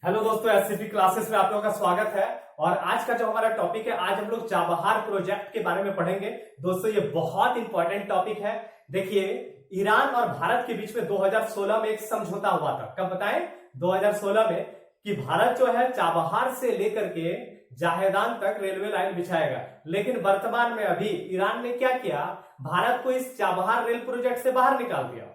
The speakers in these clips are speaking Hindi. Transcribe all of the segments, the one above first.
हेलो दोस्तों, एससीपी क्लासेस में आप लोगों का स्वागत है। और आज का जो हमारा टॉपिक है, आज हम लोग चाबहार प्रोजेक्ट के बारे में पढ़ेंगे। दोस्तों ये बहुत इंपॉर्टेंट टॉपिक है। देखिए, ईरान और भारत के बीच में 2016 में एक समझौता हुआ था। कब बताएं? 2016 में, कि भारत जो है चाबहार से लेकर के जाहेदान तक रेलवे लाइन बिछाएगा। लेकिन वर्तमान में अभी ईरान ने क्या किया, भारत को इस चाबहार रेल प्रोजेक्ट से बाहर निकाल दिया।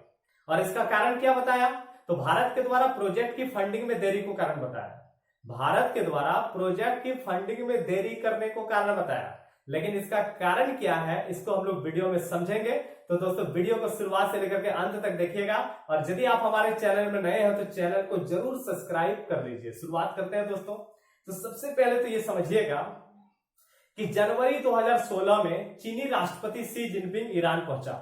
और इसका कारण क्या बताया? तो भारत के द्वारा प्रोजेक्ट की फंडिंग में देरी को कारण बताया। भारत के द्वारा प्रोजेक्ट की फंडिंग में देरी करने को कारण बताया। लेकिन इसका कारण क्या है, इसको हम लोग वीडियो में समझेंगे। तो दोस्तों वीडियो को शुरुआत से लेकर के अंत तक देखिएगा। और यदि आप हमारे चैनल में नए हैं तो चैनल को जरूर सब्सक्राइब कर लीजिए। शुरुआत करते हैं दोस्तों। तो सबसे पहले तो ये समझिएगा कि जनवरी 2016 में चीनी राष्ट्रपति शी जिनपिंग ईरान पहुंचा।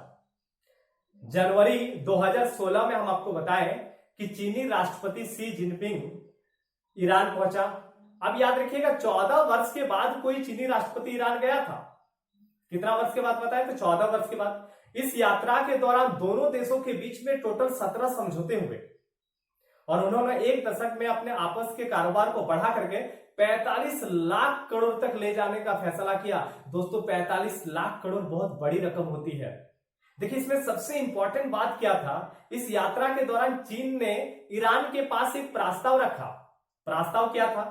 जनवरी 2016 में हम आपको बताएं कि चीनी राष्ट्रपति शी जिनपिंग ईरान पहुंचा। अब याद रखिएगा, 14 वर्ष के बाद कोई चीनी राष्ट्रपति ईरान गया था। कितना वर्ष के बाद बताएं? तो 14 वर्ष के बाद। इस यात्रा के दौरान दोनों देशों के बीच में टोटल 17 समझौते हुए और उन्होंने एक दशक में अपने आपस के कारोबार को बढ़ा करके 45 लाख करोड़ तक ले जाने का फैसला किया। दोस्तों 45 लाख करोड़ बहुत बड़ी रकम होती है। देखिए, इसमें सबसे इंपॉर्टेंट बात क्या था, इस यात्रा के दौरान चीन ने ईरान के पास एक प्रस्ताव रखा। प्रस्ताव क्या था?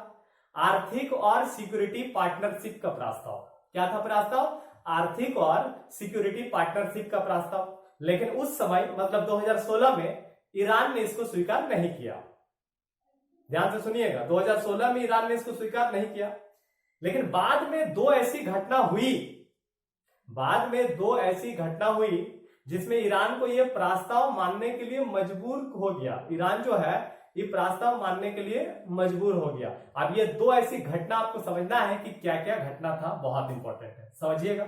आर्थिक और सिक्योरिटी पार्टनरशिप का प्रस्ताव। क्या था प्रस्ताव? आर्थिक और सिक्योरिटी पार्टनरशिप का प्रस्ताव। लेकिन उस समय मतलब 2016 में ईरान ने इसको स्वीकार नहीं किया। ध्यान से सुनिएगा, 2016 में ईरान ने इसको स्वीकार नहीं किया। लेकिन बाद में दो ऐसी घटना हुई जिसमें ईरान को यह प्रस्ताव मानने के लिए मजबूर हो गया। ईरान जो है ये प्रस्ताव मानने के लिए मजबूर हो गया। अब ये दो ऐसी घटना आपको समझना है कि क्या क्या घटना था, बहुत इंपॉर्टेंट है, समझिएगा।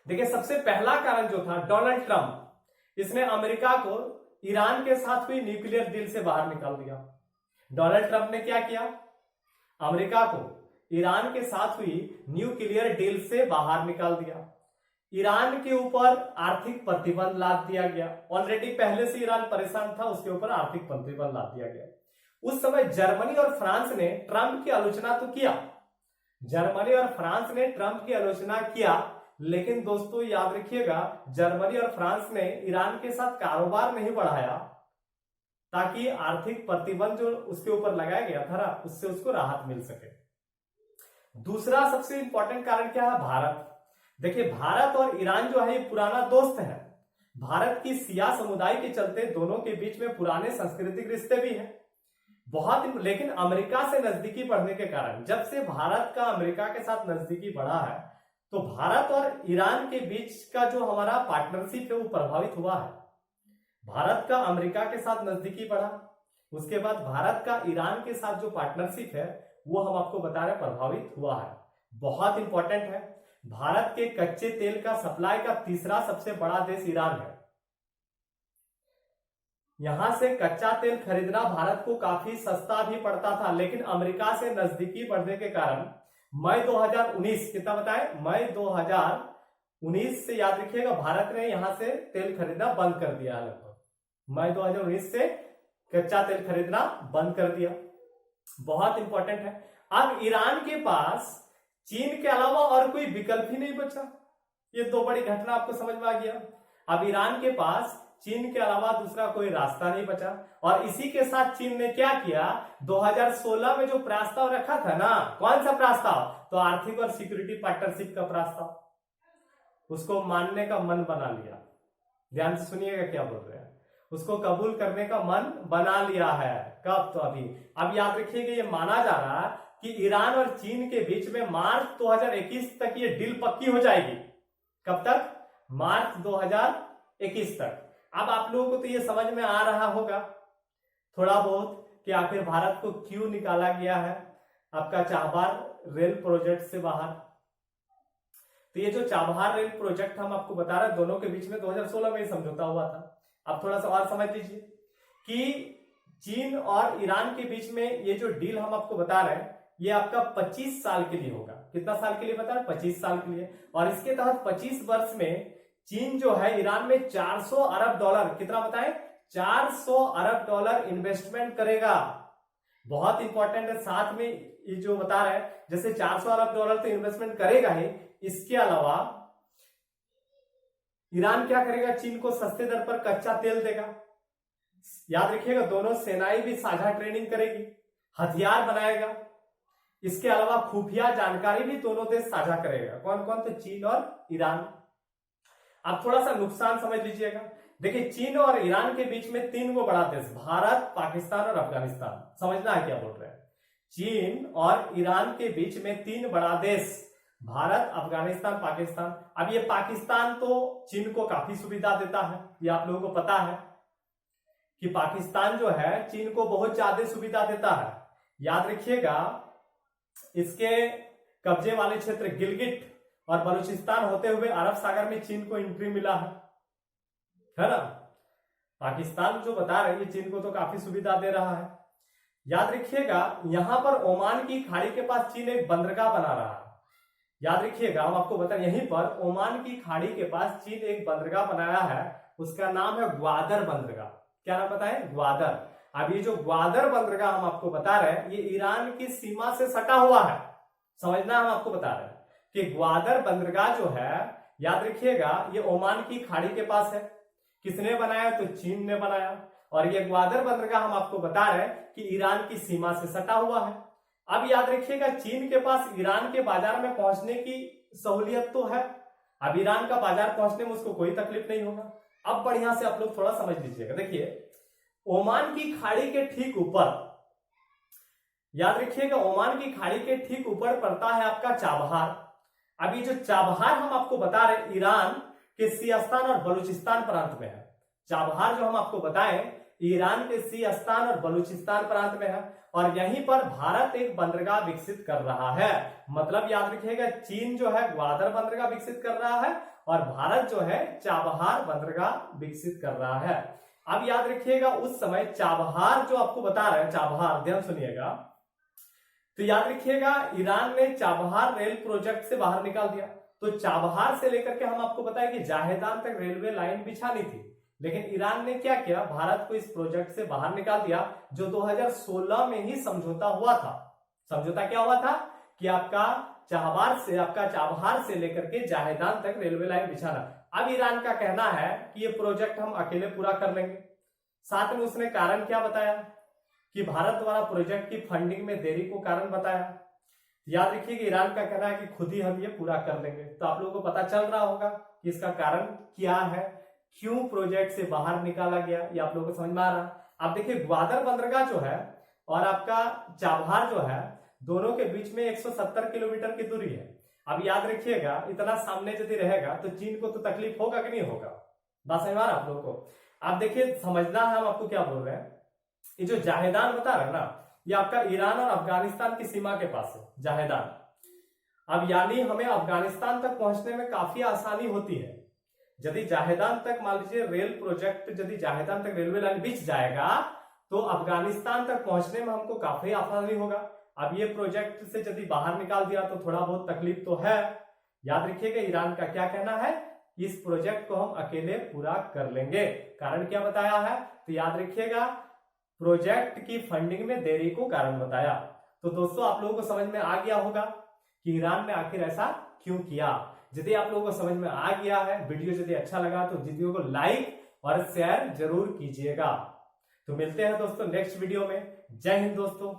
देखिए, सबसे पहला कारण जो था, डोनाल्ड ट्रंप, इसने अमेरिका को ईरान के साथ हुई न्यूक्लियर डील से बाहर निकाल दिया। डोनाल्ड ट्रंप ने क्या किया? अमेरिका को ईरान के साथ हुई न्यूक्लियर डील से बाहर निकाल दिया। ईरान के ऊपर आर्थिक प्रतिबंध लाद दिया गया। ऑलरेडी पहले से ईरान परेशान था, उसके ऊपर आर्थिक प्रतिबंध लाद दिया गया। उस समय जर्मनी और फ्रांस ने ट्रंप की आलोचना तो किया। जर्मनी और फ्रांस ने ट्रंप की आलोचना किया, लेकिन दोस्तों याद रखिएगा, जर्मनी और फ्रांस ने ईरान के साथ कारोबार नहीं बढ़ाया ताकि आर्थिक प्रतिबंध जो उसके ऊपर लगाया गया था उससे उसको राहत मिल सके। दूसरा सबसे इंपॉर्टेंट कारण क्या है? भारत। देखिए, भारत और ईरान जो है ये पुराना दोस्त है। भारत की शिया समुदाय के चलते दोनों के बीच में पुराने सांस्कृतिक रिश्ते भी हैं बहुत। लेकिन अमेरिका से नजदीकी बढ़ने के कारण, जब से भारत का अमेरिका के साथ नजदीकी बढ़ा है, तो भारत और ईरान के बीच का जो हमारा पार्टनरशिप है वो प्रभावित हुआ है। भारत का अमेरिका के साथ नजदीकी बढ़ा, उसके बाद भारत का ईरान के साथ जो पार्टनरशिप है वो हम आपको बता रहे प्रभावित हुआ है। बहुत इंपॉर्टेंट है। भारत के कच्चे तेल का सप्लाई का तीसरा सबसे बड़ा देश ईरान है। यहां से कच्चा तेल खरीदना भारत को काफी सस्ता भी पड़ता था, लेकिन अमेरिका से नजदीकी बढ़ने के कारण मई 2019, कितना बताएं? मई 2019 से याद रखिएगा, भारत ने यहां से तेल खरीदना बंद कर दिया। लगभग मई 2019 से कच्चा तेल खरीदना बंद कर दिया। बहुत इंपॉर्टेंट है। अब ईरान के पास चीन के अलावा और कोई विकल्प ही नहीं बचा। ये दो बड़ी घटना आपको समझ में आ गया। अब ईरान के पास चीन के अलावा दूसरा कोई रास्ता नहीं बचा। और इसी के साथ चीन ने क्या किया, 2016 में जो प्रस्ताव रखा था ना, कौन सा प्रस्ताव? तो आर्थिक और सिक्योरिटी पार्टनरशिप का प्रस्ताव, उसको मानने का मन बना लिया। ध्यान से सुनिएगा क्या बोल रहे हैं, उसको कबूल करने का मन बना लिया है। कब? तो अभी। अब याद रखिएगा, ये माना जा रहा है कि ईरान और चीन के बीच में मार्च 2021 तक ये डील पक्की हो जाएगी। कब तक? मार्च 2021 तक। अब आप लोगों को तो ये समझ में आ रहा होगा थोड़ा बहुत कि आखिर भारत को क्यों निकाला गया है आपका चाबहार रेल प्रोजेक्ट से बाहर। तो ये जो चाबहार रेल प्रोजेक्ट हम आपको बता रहे हैं, दोनों के बीच में 2016 में समझौता हुआ था। अब थोड़ा सा और समझ लीजिए कि चीन और ईरान के बीच में ये जो डील हम आपको बता रहे हैं, ये आपका 25 साल के लिए होगा। कितना साल के लिए बता रहे? 25 साल के लिए। और इसके तहत 25 वर्ष में चीन जो है ईरान में 400 अरब डॉलर, कितना बताएं? 400 अरब डॉलर इन्वेस्टमेंट करेगा। बहुत इंपॉर्टेंट है। साथ में ये जो बता रहे हैं जैसे 400 अरब डॉलर तो इन्वेस्टमेंट करेगा ही, इसके अलावा ईरान क्या करेगा, चीन को सस्ते दर पर कच्चा तेल देगा। याद रखिएगा दोनों सेनाएं भी साझा ट्रेनिंग करेगी, हथियार बनाएगा। इसके अलावा खुफिया जानकारी भी दोनों देश साझा करेगा। कौन कौन? तो चीन और ईरान। आप थोड़ा सा नुकसान समझ लीजिएगा। देखिए चीन और ईरान के बीच में 3 गो बड़ा देश, भारत, पाकिस्तान और अफगानिस्तान। समझना है क्या बोल रहे हैं। चीन और ईरान के बीच में 3 बड़ा देश, भारत, अफगानिस्तान, पाकिस्तान। अब ये पाकिस्तान तो चीन को काफी सुविधा देता है, ये आप लोगों को पता है कि पाकिस्तान जो है चीन को बहुत ज्यादा सुविधा देता है। याद रखिएगा इसके कब्जे वाले क्षेत्र गिलगिट और बलूचिस्तान होते हुए अरब सागर में चीन को एंट्री मिला है ना। पाकिस्तान जो बता रहे हैं चीन को तो काफी सुविधा दे रहा है। याद रखिएगा यहां पर ओमान की खाड़ी के पास चीन एक बंदरगाह बना रहा है। याद रखिएगा हम आपको बताएं यहीं पर ओमान की खाड़ी के पास चीन एक बंदरगाह बनाया है, उसका नाम है ग्वादर बंदरगाह। क्या नाम पता है? ग्वादर। अब ये जो ग्वादर बंदरगाह हम आपको बता रहे हैं ये ईरान की सीमा से सटा हुआ है। समझना हम आपको बता रहे हैं कि ग्वादर बंदरगाह जो है याद रखिएगा ये ओमान की खाड़ी के पास है। किसने बनाया? तो चीन ने बनाया। और ये ग्वादर बंदरगाह हम आपको बता रहे हैं कि ईरान की सीमा से सटा हुआ है। अब याद रखिएगा चीन के पास ईरान के बाजार में पहुंचने की सहूलियत तो है। अब ईरान का बाजार पहुंचने में उसको कोई तकलीफ नहीं होगा। अब बढ़िया से आप लोग थोड़ा समझ लीजिएगा। देखिए ओमान की खाड़ी के ठीक ऊपर, याद रखिएगा ओमान की खाड़ी के ठीक ऊपर पड़ता है आपका चाबहार। अब ये जो चाबहार हम आपको बता रहे ईरान के सिस्तान और बलूचिस्तान प्रांत में है। चाबहार जो हम आपको बताएं ईरान के सिस्तान और बलूचिस्तान प्रांत में है और यहीं पर भारत एक बंदरगाह विकसित कर रहा है। मतलब याद रखिएगा चीन जो है ग्वादर बंदरगाह विकसित कर रहा है और भारत जो है चाबहार बंदरगाह विकसित कर रहा है। अब याद रखिएगा उस समय चाबहार जो आपको बता रहे हैं, चाबहार ध्यान सुनिएगा, तो याद रखिएगा ईरान ने चाबहार रेल प्रोजेक्ट से बाहर निकाल दिया। तो चाबहार से लेकर के हम आपको बताया कि जाहेदान तक रेलवे लाइन बिछानी थी, लेकिन ईरान ने क्या किया, भारत को इस प्रोजेक्ट से बाहर निकाल दिया जो 2016 में ही समझौता हुआ था। समझौता क्या हुआ था कि आपका चाबहार से लेकर के जाहेदान तक रेलवे लाइन बिछाना। अब ईरान का कहना है कि ये प्रोजेक्ट हम अकेले पूरा कर लेंगे। साथ में उसने कारण क्या बताया कि भारत द्वारा प्रोजेक्ट की फंडिंग में देरी को कारण बताया। याद रखिए कि ईरान का कहना है कि खुद ही हम ये पूरा कर लेंगे। तो आप लोगों को पता चल रहा होगा कि इसका कारण क्या है, क्यों प्रोजेक्ट से बाहर निकाला गया, ये आप लोगों को समझ में आ रहा। आप देखिए ग्वादर बंदरगाह जो है और आपका चाबहार जो है दोनों के बीच में 170 किलोमीटर की दूरी है। अब याद रखिएगा इतना सामने यदि रहेगा तो चीन को तो तकलीफ होगा कि नहीं होगा। बात समझ में आ रहा आप लोगों को। आप देखिए समझना है हम आपको क्या बोल रहे हैं। ये जो जाहेदान बता रहे हैं ना ये आपका ईरान और अफगानिस्तान की सीमा के पास है जाहेदान। अब यानी हमें अफगानिस्तान तक पहुंचने में काफी आसानी होती है। यदि जाहेदान तक मान लीजिए रेल प्रोजेक्ट यदि जाहेदान तक रेलवे लाइन बिछ जाएगा तो अफगानिस्तान तक पहुंचने में हमको काफी आसानी होगा। अब ये प्रोजेक्ट से यदि बाहर निकाल दिया तो थोड़ा बहुत तकलीफ तो है। याद रखिएगा ईरान का क्या कहना है, इस प्रोजेक्ट को हम अकेले पूरा कर लेंगे। कारण क्या बताया है, तो याद रखिएगा प्रोजेक्ट की फंडिंग में देरी को कारण बताया। तो दोस्तों आप लोगों को समझ में आ गया होगा कि ईरान ने आखिर ऐसा क्यों किया। यदि आप लोगों को समझ में आ गया है, वीडियो यदि अच्छा लगा तो वीडियो को लाइक और शेयर जरूर कीजिएगा। तो मिलते हैं दोस्तों नेक्स्ट वीडियो में। जय हिंद दोस्तों।